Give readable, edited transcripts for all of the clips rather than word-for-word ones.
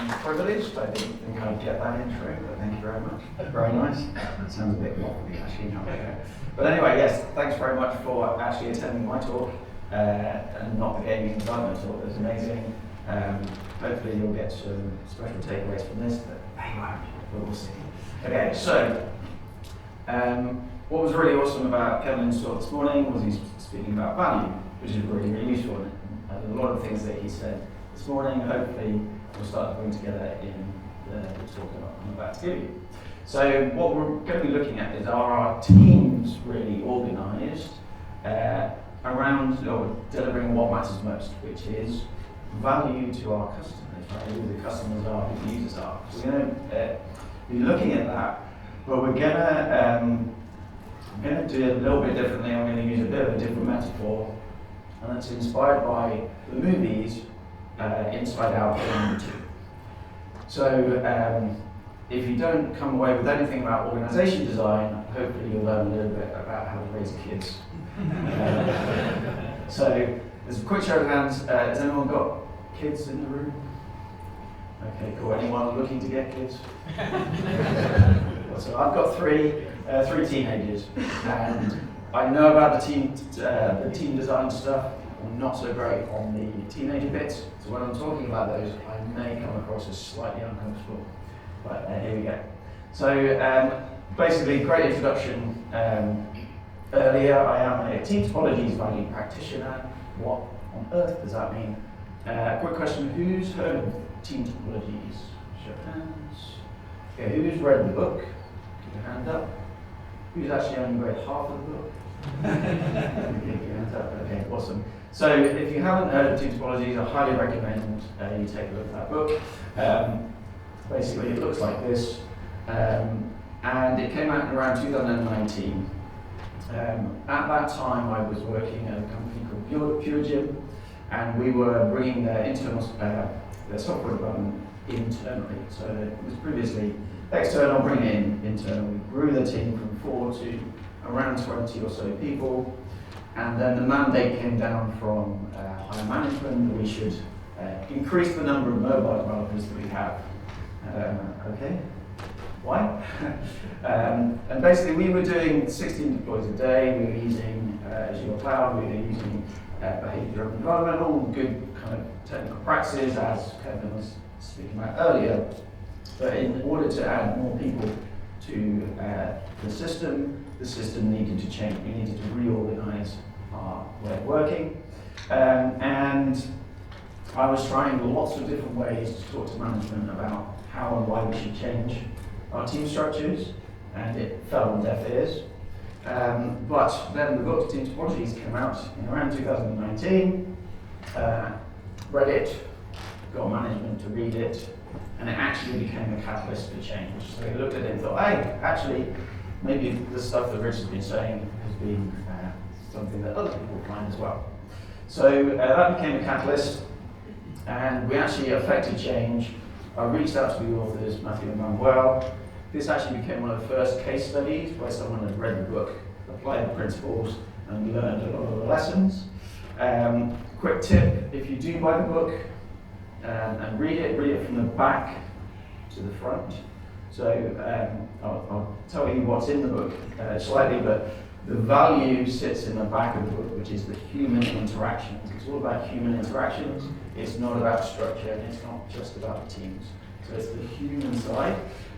privileged. I didn't think I'd get that intro, but thank you very much. Very nice. That sounds a bit waffly actually now. But anyway, yes, thanks very much for actually attending my talk and not the gaming development talk. It was amazing. Hopefully you'll get some special takeaways from this, but anyway, we'll see. Okay, so what was really awesome about Kevin's talk this morning was he's speaking about value, which is really, really useful. And a lot of things that he said this morning, hopefully we'll start to bring together in the talk I'm about to give you. So what we're going to be looking at is, are our teams really organised around delivering what matters most, which is value to our customers, right? Who the customers are, who the users are. So we're going to be looking at that, but we're going to do it a little bit differently. I'm going to use a bit of a different metaphor, and that's inspired by the movies Inside Out and 2. So if you don't come away with anything about organisation design, hopefully you'll learn a little bit about how to raise kids. So there's a quick show of hands. Has anyone got kids in the room? Okay, cool. Anyone looking to get kids? So I've got three teenagers, and I know about the team design stuff. I'm not so great on the teenager bits, so when I'm talking about those, I may come across as slightly uncomfortable. But here we go. So basically, great introduction. Earlier, I am a team topologies value practitioner. What on earth does that mean? Quick question: who's heard of team topologies? Show of hands. Okay, who's read the book? Keep your hand up. Who's actually only read half of the book? Keep your hands up. Okay, awesome. So if you haven't heard of team topologies, I highly recommend you take a look at that book. Basically, it looks like this, and it came out in around 2019. At that time, I was working at a company called PureGym, and we were bringing their software development internally. So it was previously external, bringing it in internal. We grew the team from 4 to around 20 or so people, and then the mandate came down from higher management that we should increase the number of mobile developers that we have. Okay, why? And basically we were doing 16 deploys a day, we were using Azure Cloud, we were using behavior-driven development, all good kind of technical practices as Kevin was speaking about earlier. But in order to add more people to the system needed to change. We needed to reorganize our way of working. And I was trying lots of different ways to talk to management about how and why we should change our team structures, and it fell on deaf ears. But then the book Team Topologies came out in around 2019. Read it, got management to read it, and it actually became a catalyst for change. So we looked at it and thought, hey, actually, maybe the stuff that Rich has been saying has been something that other people find as well. So that became a catalyst, and we actually affected change. I reached out to the authors, Matthew and Manuel. This actually became one of the first case studies where someone had read the book, applied the principles, and learned a lot of the lessons. Quick tip: if you do buy the book and read it from the back to the front. So I'll tell you what's in the book slightly, but the value sits in the back of the book, which is the human interactions. It's all about human interactions. It's not about structure, and it's not just about the teams. So it's the human side.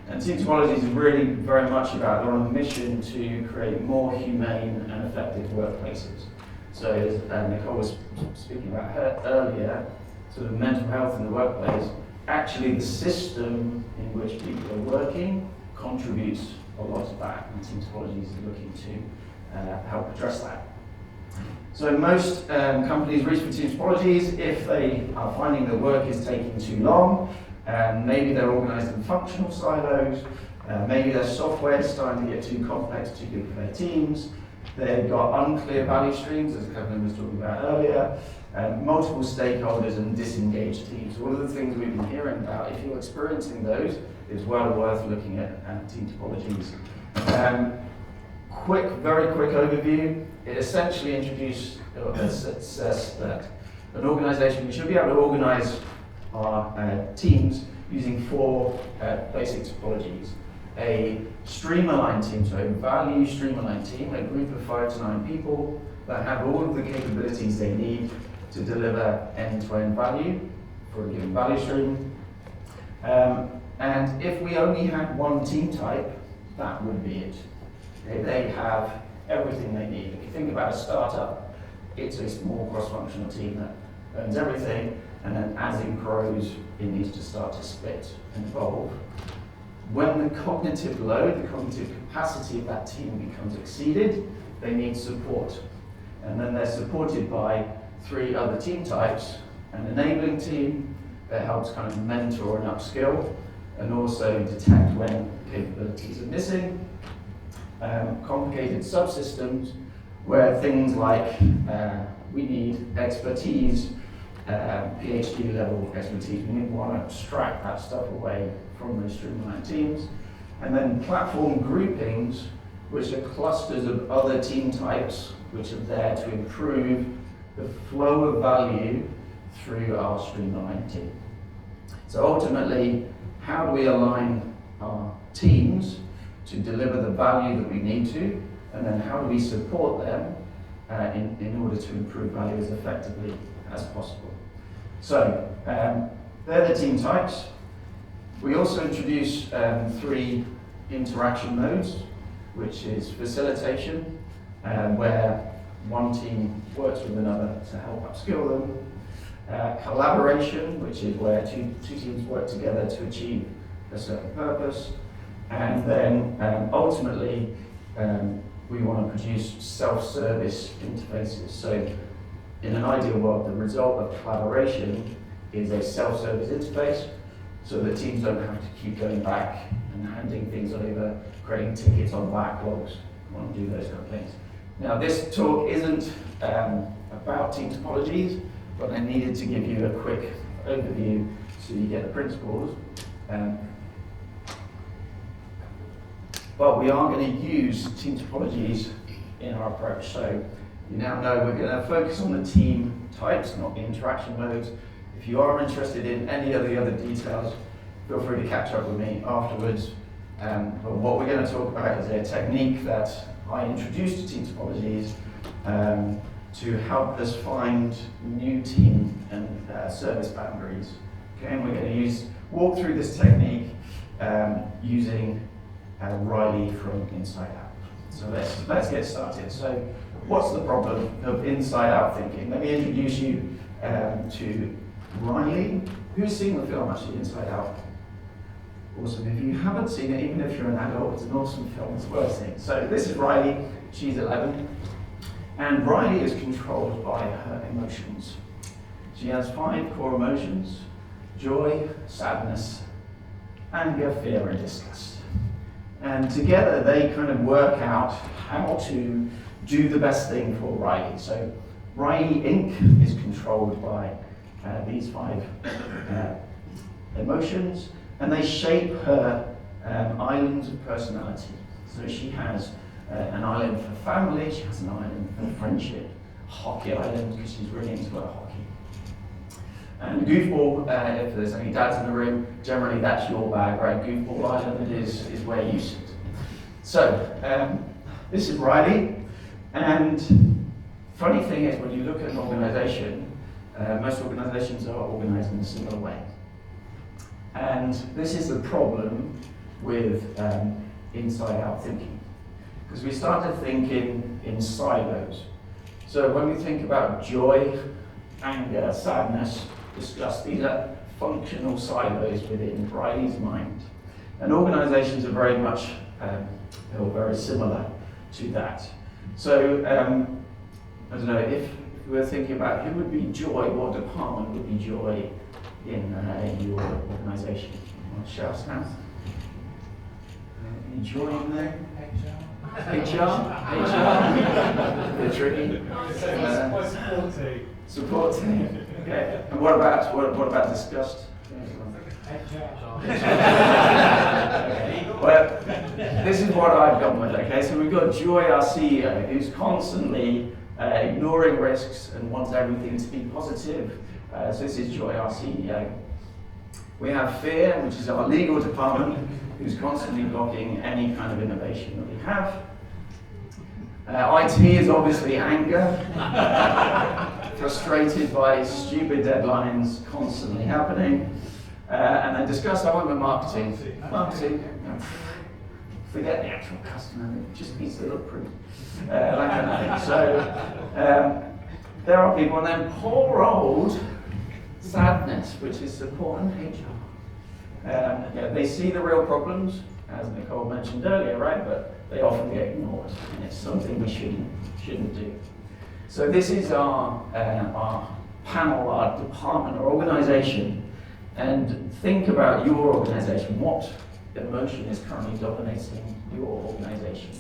And Team Topologies is really very much about, they're on a mission to create more humane and effective workplaces. So as Nicole was speaking about her earlier, sort of mental health in the workplace, actually the system in which people are working contributes a lot of that, and Team Topologies is looking to help address that. So most companies reach for Team Topologies if they are finding that work is taking too long. Maybe they're organised in functional silos, maybe their software is starting to get too complex, too big for their teams, they've got unclear value streams, as Kevin was talking about earlier, multiple stakeholders and disengaged teams. All of the things we've been hearing about, if you're experiencing those, it's well worth looking at Team Topologies. Very quick overview. It essentially says that an organisation, we should be able to organise our teams using four basic topologies. A stream-aligned team, so a value stream-aligned team, a group of 5 to 9 people that have all of the capabilities they need to deliver end-to-end value for a given value stream. And if we only had one team type, that would be it. Okay, they have everything they need. If you think about a startup, it's a small cross-functional team that owns everything, and then as it grows, it needs to start to split and evolve. When the cognitive load, the cognitive capacity of that team becomes exceeded, they need support. And then they're supported by 3 other team types: an enabling team that helps kind of mentor and upskill, and also detect when capabilities are missing. Complicated subsystems where things like we need expertise, PhD level expertise, we want to abstract that stuff away from those streamlined teams. And then platform groupings, which are clusters of other team types which are there to improve the flow of value through our streamlined team. So ultimately, how do we align our teams to deliver the value that we need to, and then how do we support them in order to improve value as effectively as possible? So they're the team types. We also introduce 3 interaction modes, which is facilitation, where one team works with another to help upskill them. Collaboration, which is where two teams work together to achieve a certain purpose. And then ultimately, we want to produce self-service interfaces. So in an ideal world, the result of collaboration is a self-service interface, so that teams don't have to keep going back and handing things over, creating tickets on backlogs. We want to do those kind of things. Now, this talk isn't about team topologies, but I needed to give you a quick overview so you get the principles. But we are going to use team topologies in our approach. So you now know we're going to focus on the team types, not the interaction modes. If you are interested in any of the other details, feel free to catch up with me afterwards. But what we're going to talk about is a technique that I introduced to team topologies to help us find new team and service boundaries. Okay, and we're going to walk through this technique using Riley from Inside Out. So let's get started. So what's the problem of inside out thinking? Let me introduce you to Riley. Who's seen the film actually, Inside Out? Awesome. If you haven't seen it, even if you're an adult, it's an awesome film. It's worth seeing. So this is Riley. She's 11. And Riley is controlled by her emotions. She has 5 core emotions: joy, sadness, anger, fear, and disgust. And together they kind of work out how to do the best thing for Riley. So Riley Inc. is controlled by these 5 emotions, and they shape her islands of personality. So she has an island for family, she has an island for friendship, hockey island because she's really into her hockey. And goofball, if there's any dads in the room, generally that's your bag, right? Goofball island is where you sit. So this is Riley, and funny thing is when you look at an organization, most organizations are organized in a similar way. And this is the problem with inside-out thinking, because we start to think in silos. So when we think about joy, anger, sadness, disgust, these are functional silos within Riley's mind. And organizations are very much very similar to that. So I don't know, if we were thinking about who would be joy, what department would be joy in your organization? You want to shout out? Any joy in there? HR? Bit tricky. Support team. Okay. And what about disgust? Well, this is what I've gone with. Okay, so we've got Joy, our CEO, who's constantly ignoring risks and wants everything to be positive. So this is Joy, our CEO. We have fear, which is our legal department, who's constantly blocking any kind of innovation that we have. IT is obviously anger, frustrated by stupid deadlines constantly happening. And then disgust, I went with marketing. Marketing, forget the actual customer, it just needs to look pretty. That kind of thing. So there are people, and then poor old sadness, which is support and HR. They see the real problems, as Nicole mentioned earlier, right? But they often get ignored, and it's something we shouldn't do. So this is our panel, our department, our organisation, and think about your organisation. What emotion is currently dominating your organisation?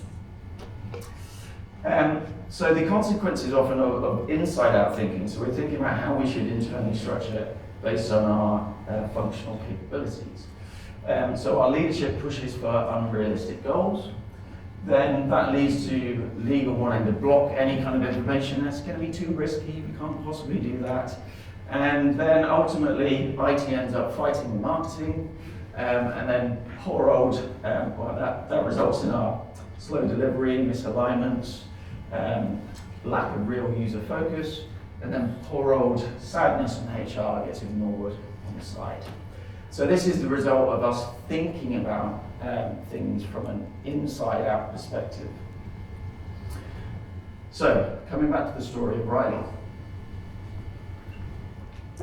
So the consequences often of inside-out thinking. So we're thinking about how we should internally structure based on our functional capabilities. So our leadership pushes for unrealistic goals. Then that leads to legal wanting to block any kind of information that's going to be too risky. We can't possibly do that. And then ultimately, IT ends up fighting with marketing. And then poor old, that results in our slow delivery, misalignments, lack of real user focus, and then poor old sadness and HR gets ignored on the side. So this is the result of us thinking about things from an inside-out perspective. So, coming back to the story of Riley.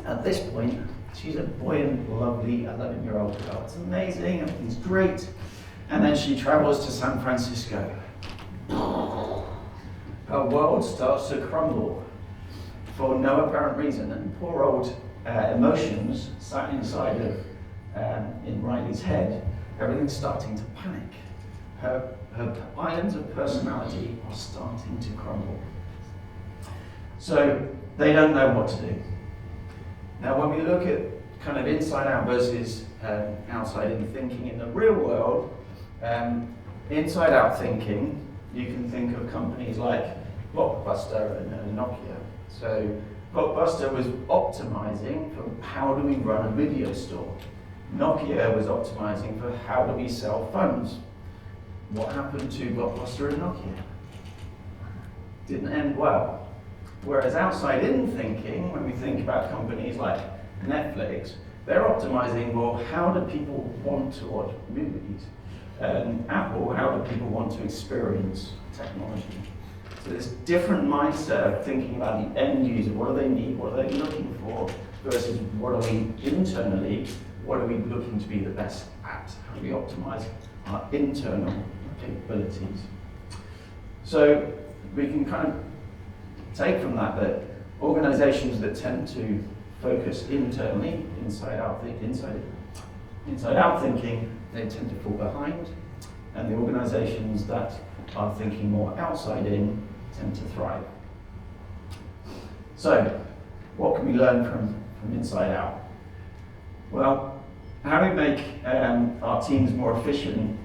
At this point, she's a buoyant, lovely 11-year-old girl. It's amazing, everything's great. And then she travels to San Francisco. Her world starts to crumble for no apparent reason, and poor old emotions sat inside of in Riley's head. Everything's starting to panic. Her islands of personality are starting to crumble. So they don't know what to do. Now, when we look at kind of inside out versus outside in thinking in the real world, inside out thinking, you can think of companies like Blockbuster and Nokia. So Blockbuster was optimizing for how do we run a video store. Nokia was optimizing for how do we sell phones. What happened to Blockbuster and Nokia? Didn't end well. Whereas outside in thinking, when we think about companies like Netflix, they're optimizing, well, how do people want to watch movies? And Apple, how do people want to experience technology? So this different mindset of thinking about the end user, what do they need, what are they looking for, versus what are we internally, what are we looking to be the best at? How do we optimize our internal capabilities? So we can kind of take from that organizations that tend to focus internally, inside out thinking, they tend to fall behind, and the organizations that are thinking more outside in tend to thrive. So, what can we learn from inside out? Well, how we make our teams more efficient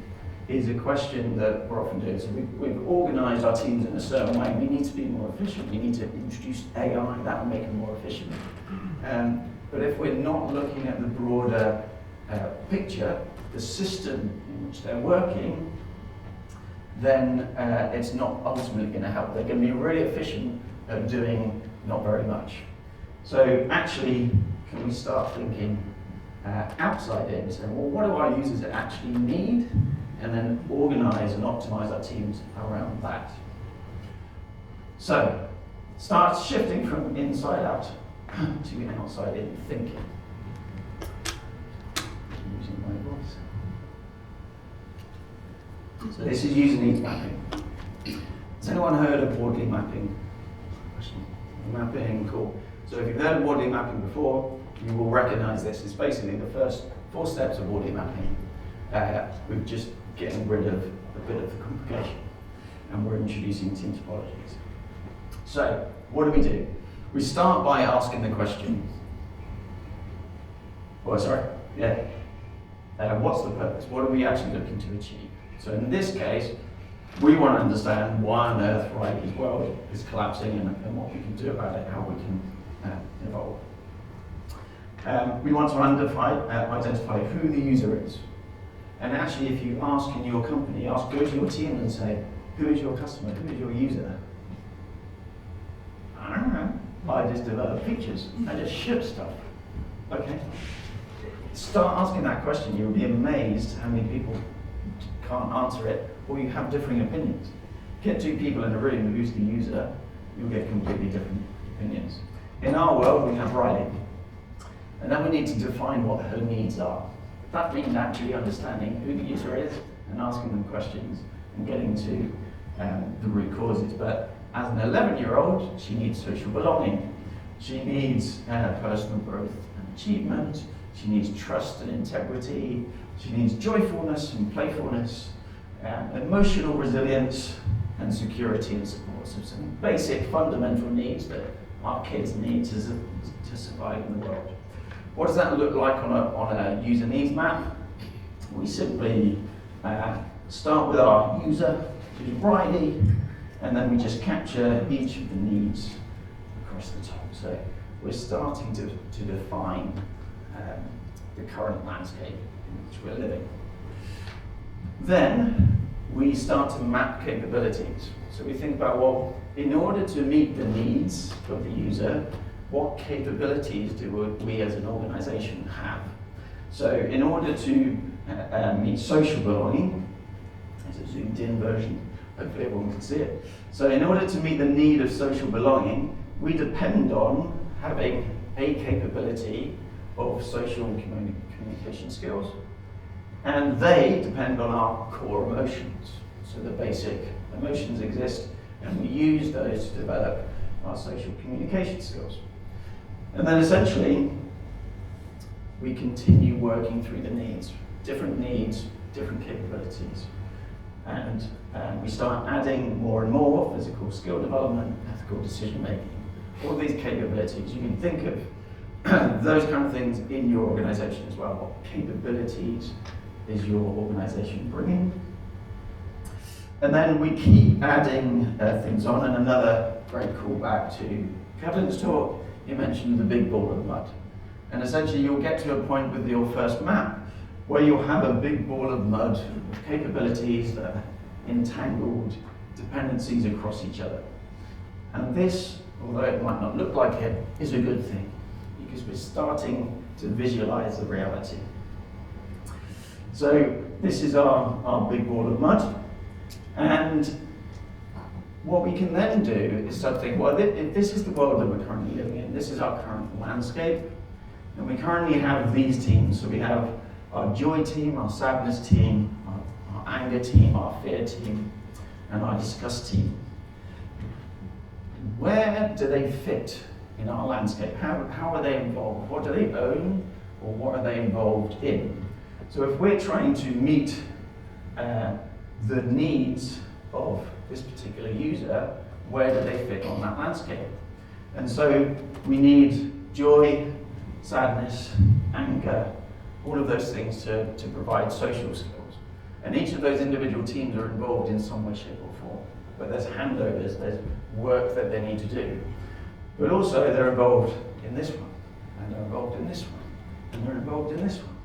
is a question that we're often doing. So we've organized our teams in a certain way. We need to be more efficient. We need to introduce AI, that will make them more efficient. But if we're not looking at the broader picture, the system in which they're working, then it's not ultimately going to help. They're going to be really efficient at doing not very much. So actually, can we start thinking outside in, saying, well, what do our users actually need? And then organize and optimize our teams around that. So, start shifting from inside out to outside in thinking. I'm using my voice. So this is user needs mapping. Has anyone heard of Wardley mapping? Mapping, cool. So if you've heard of Wardley mapping before, you will recognize this. It's basically the first 4 steps of Wardley mapping. We're just getting rid of a bit of the complication, and we're introducing team topologies. So what do? We start by asking the question, what's the purpose? What are we actually looking to achieve? So in this case, we want to understand why on earth Riley's world is collapsing and what we can do about it, how we can evolve. We want to identify who the user is. And actually, if you ask in your company, go to your team and say, who is your customer, who is your user? I don't know. I just develop features. I just ship stuff. Okay. Start asking that question. You'll be amazed how many people can't answer it, or you have differing opinions. Get two people in a room, who's the user, you'll get completely different opinions. In our world, we have Riley. And then we need to define what her needs are. That means actually understanding who the user is and asking them questions and getting to the root causes. But as an 11-year-old, she needs social belonging. She needs personal growth and achievement. She needs trust and integrity. She needs joyfulness and playfulness, emotional resilience, and security and support. So some basic fundamental needs that our kids need to survive in the world. What does that look like on a user needs map? We simply start with our user, who's Riley, and then we just capture each of the needs across the top. So we're starting to define the current landscape in which we're living. Then we start to map capabilities. So we think about, well, in order to meet the needs of the user, what capabilities do we as an organization have? So in order to meet social belonging, there's a zoomed in version, hopefully everyone can see it. So in order to meet the need of social belonging, we depend on having a capability of social communication skills, and they depend on our core emotions. So the basic emotions exist, and we use those to develop our social communication skills. And then essentially, we continue working through the needs, different capabilities. And we start adding more and more physical skill development, ethical decision making, all these capabilities. You can think of those kind of things in your organization as well. What capabilities is your organization bringing? And then we keep adding things on, and another great callback to Kevin's talk, he mentioned the big ball of mud. And essentially you'll get to a point with your first map where you'll have a big ball of mud with capabilities that are entangled dependencies across each other. And this, although it might not look like it, is a good thing because we're starting to visualize the reality. So this is our big ball of mud. And what we can then do is start to think, well, if this is the world that we're currently living in, this is our current landscape, and we currently have these teams. So we have our joy team, our sadness team, our anger team, our fear team, and our disgust team. Where do they fit in our landscape? How are they involved? What do they own, or what are they involved in? So if we're trying to meet the needs of this particular user, where do they fit on that landscape? And so we need joy, sadness, anger, all of those things to provide social skills. And each of those individual teams are involved in some way, shape or form. But there's handovers, there's work that they need to do. But also they're involved in this one, and they're involved in this one, and they're involved in this one,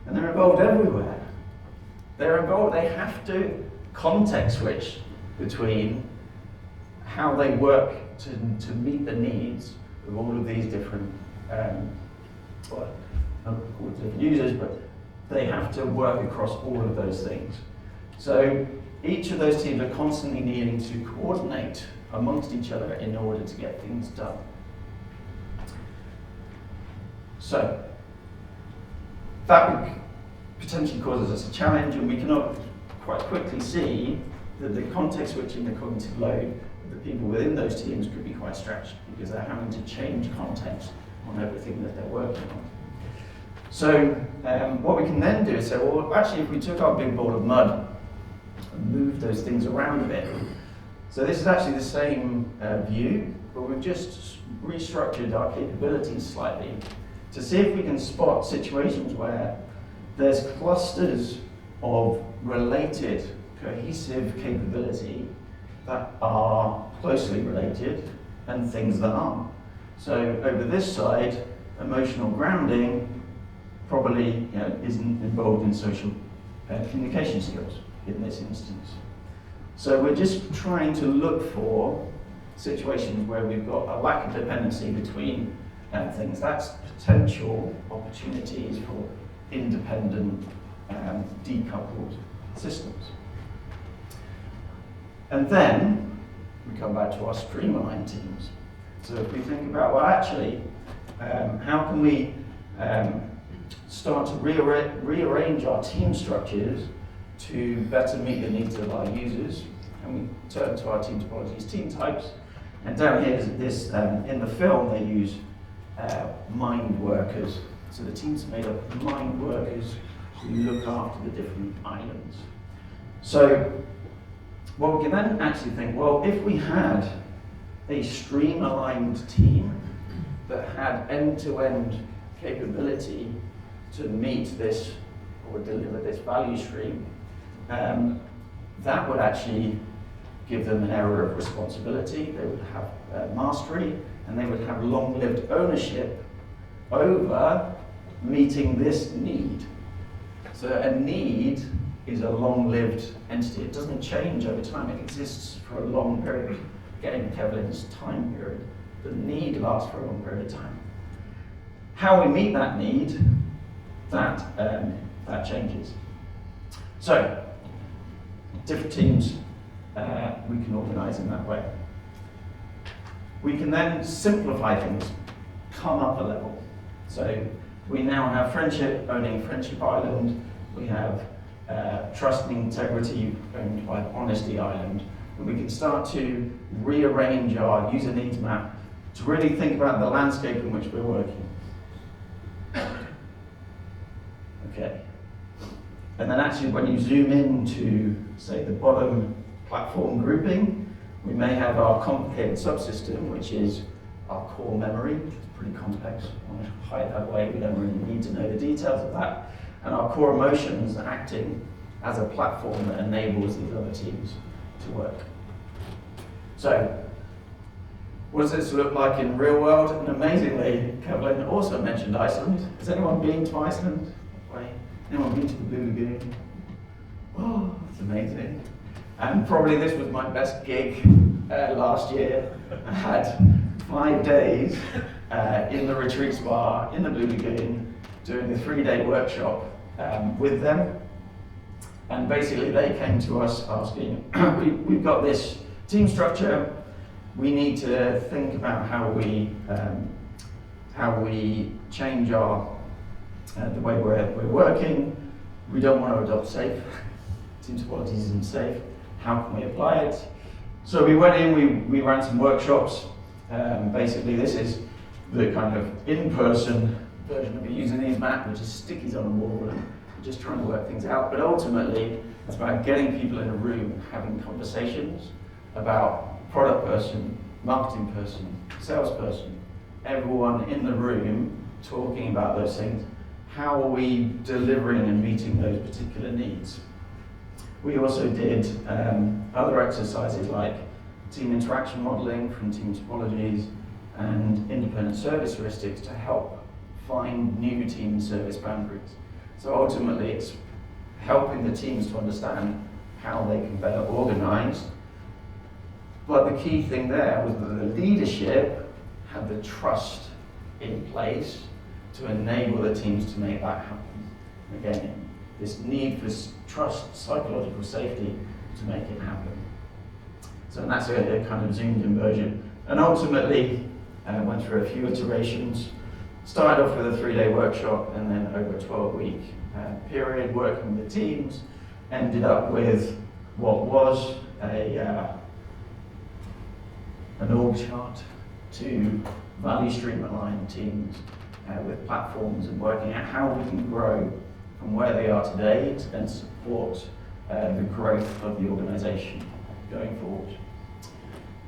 and they're involved everywhere. They're involved, they have to context switch between how they work to meet the needs of all of these different users, but they have to work across all of those things. So each of those teams are constantly needing to coordinate amongst each other in order to get things done. So that would potentially causes us a challenge, and we can quite quickly see that the context switching, the cognitive load of the people within those teams could be quite stretched because they're having to change context on everything that they're working on. So what we can then do is say, well, actually, if we took our big ball of mud and moved those things around a bit, so this is actually the same view, but we've just restructured our capabilities slightly to see if we can spot situations where there's clusters of related, cohesive capability that are closely related and things that aren't. So over this side, emotional grounding probably isn't involved in social communication skills in this instance. So we're just trying to look for situations where we've got a lack of dependency between things. That's potential opportunities for independent, decoupled systems. And then we come back to our streamlined teams. So if we think about, well, actually, how can we start to rearrange our team structures to better meet the needs of our users? And we turn to our team topologies, team types. And down here is this, in the film, they use mind workers. So the team's made up of mind workers who look after the different islands. So what we can then actually think, well, if we had a stream-aligned team that had end-to-end capability to meet this or deliver this value stream, that would actually give them an area of responsibility. They would have mastery, and they would have long-lived ownership over meeting this need. So a need is a long-lived entity. It doesn't change over time. It exists for a long period. Again, Kevlin's time period. The need lasts for a long period of time. How we meet that need, that changes. So, different teams we can organise in that way. We can then simplify things, come up a level. So we now have friendship owning Friendship Island. We have trust and integrity owned by Honesty Island. And we can start to rearrange our user needs map to really think about the landscape in which we're working. Okay. And then actually when you zoom into, say, the bottom platform grouping, we may have our complicated subsystem, which is our core memory, which is pretty complex. I want to hide that away. We don't really need to know the details of that. And our core emotions acting as a platform that enables these other teams to work. So, what does this look like in real world? And amazingly, Kevlin also mentioned Iceland. Has anyone been to Iceland? Anyone been to the Blue Lagoon? Oh, it's amazing. And probably this was my best gig last year. I had 5 days in the retreat spa in the Blue Lagoon doing a 3-day workshop with them. And basically they came to us asking, we've got this team structure, we need to think about how we change our the way we're working. We don't want to adopt SAFe. Team topologies isn't safe. How can we apply it? So we went in, we ran some workshops. Basically this is the kind of in-person version of a user needs map, which is stickies on a wall and just trying to work things out. But ultimately, it's about getting people in a room, having conversations about product person, marketing person, salesperson, everyone in the room talking about those things. How are we delivering and meeting those particular needs? We also did other exercises like team interaction modeling from team topologies and independent service heuristics to help find new team service boundaries. So ultimately it's helping the teams to understand how they can better organize. But the key thing there was that the leadership had the trust in place to enable the teams to make that happen. Again, this need for trust, psychological safety to make it happen. So that's a kind of zoomed in version. And ultimately, went through a few iterations, started off with a 3-day workshop and then over a 12-week period working with the teams, ended up with what was an org chart to value stream aligned teams with platforms and working out how we can grow from where they are today and support the growth of the organization going forward.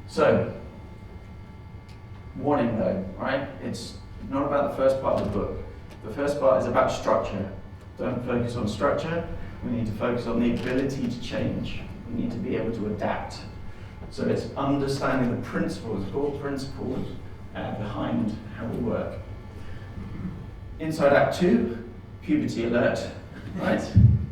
So, warning though, right? It's not about the first part of the book. The first part is about structure. Don't focus on structure. We need to focus on the ability to change. We need to be able to adapt. So it's understanding the principles, core principles behind how we work. Inside Out 2, puberty alert, right?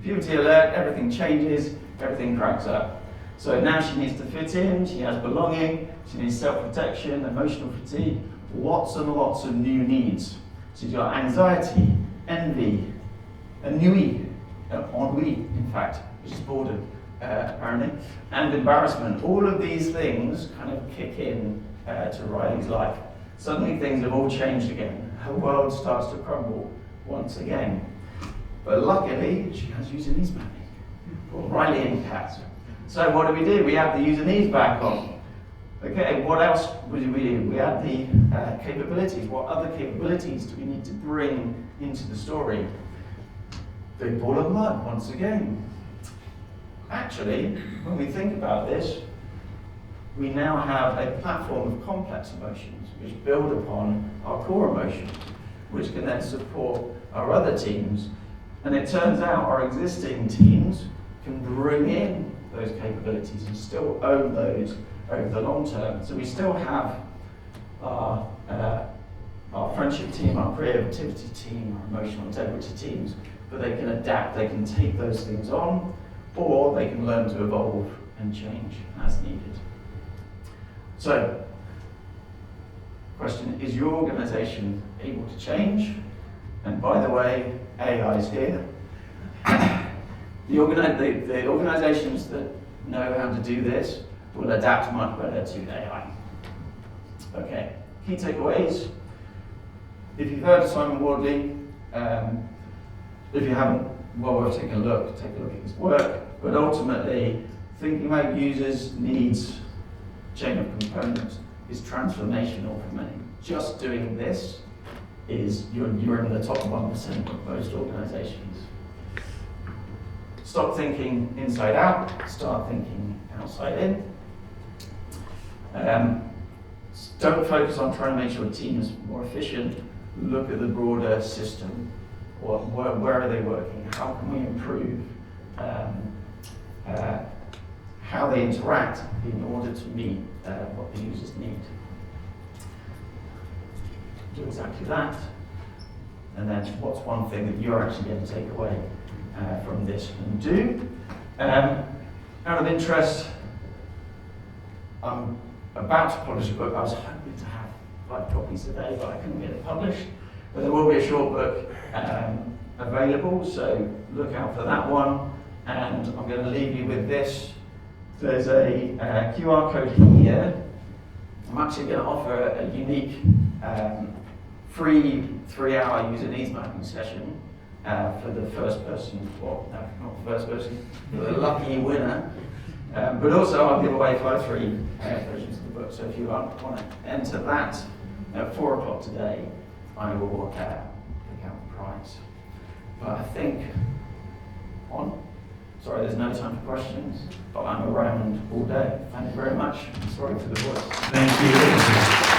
Puberty alert, everything changes, everything cracks up. So now she needs to fit in, she has belonging, she needs self-protection, emotional fatigue, lots and lots of new needs. She's got anxiety, envy, ennui, in fact, which is boredom, apparently, and embarrassment. All of these things kind of kick in to Riley's life. Suddenly things have all changed again. Her world starts to crumble once again. But luckily, she has user needs mapping, or Riley and Kat. So what do? We add the user needs back on. Okay, what else do we do? We add the capabilities. What other capabilities do we need to bring into the story? Big ball of mud, once again. Actually, when we think about this, we now have a platform of complex emotions which build upon our core emotions, which can then support our other teams. And it turns out our existing teams can bring in those capabilities and still own those over the long term. So we still have our friendship team, our creativity team, our emotional integrity teams, but they can adapt, they can take those things on, or they can learn to evolve and change as needed. So, question, is your organization able to change? And by the way, AI is here. The organizations that know how to do this will adapt much better to AI. Okay, key takeaways. If you've heard of Simon Wardley, if you haven't, well, we'll take a look at his work. But ultimately, thinking about users' needs, chain of components, is transformational for many. Just doing this is, you're in the top 1% of most organizations. Stop thinking inside out, start thinking outside in. Don't focus on trying to make your team is more efficient. Look at the broader system. Where are they working? How can we improve how they interact in order to meet what the users need? Do exactly that. And then what's one thing that you're actually going to take away from this and do? Out of interest, I'm about to publish a book. I was hoping to have 5 copies today, but I couldn't get it published. But there will be a short book available, so look out for that one. And I'm going to leave you with this. There's a QR code here. I'm actually going to offer a unique free 3-hour user needs mapping session for the first person, well, no, not the first person, the lucky winner. But also I'll give away 5 free versions of the book, so if you want to enter that at 4 o'clock today, I will pick out the prize. But I think sorry, there's no time for questions, but I'm around all day. Thank you very much. Sorry for the voice. Thank you.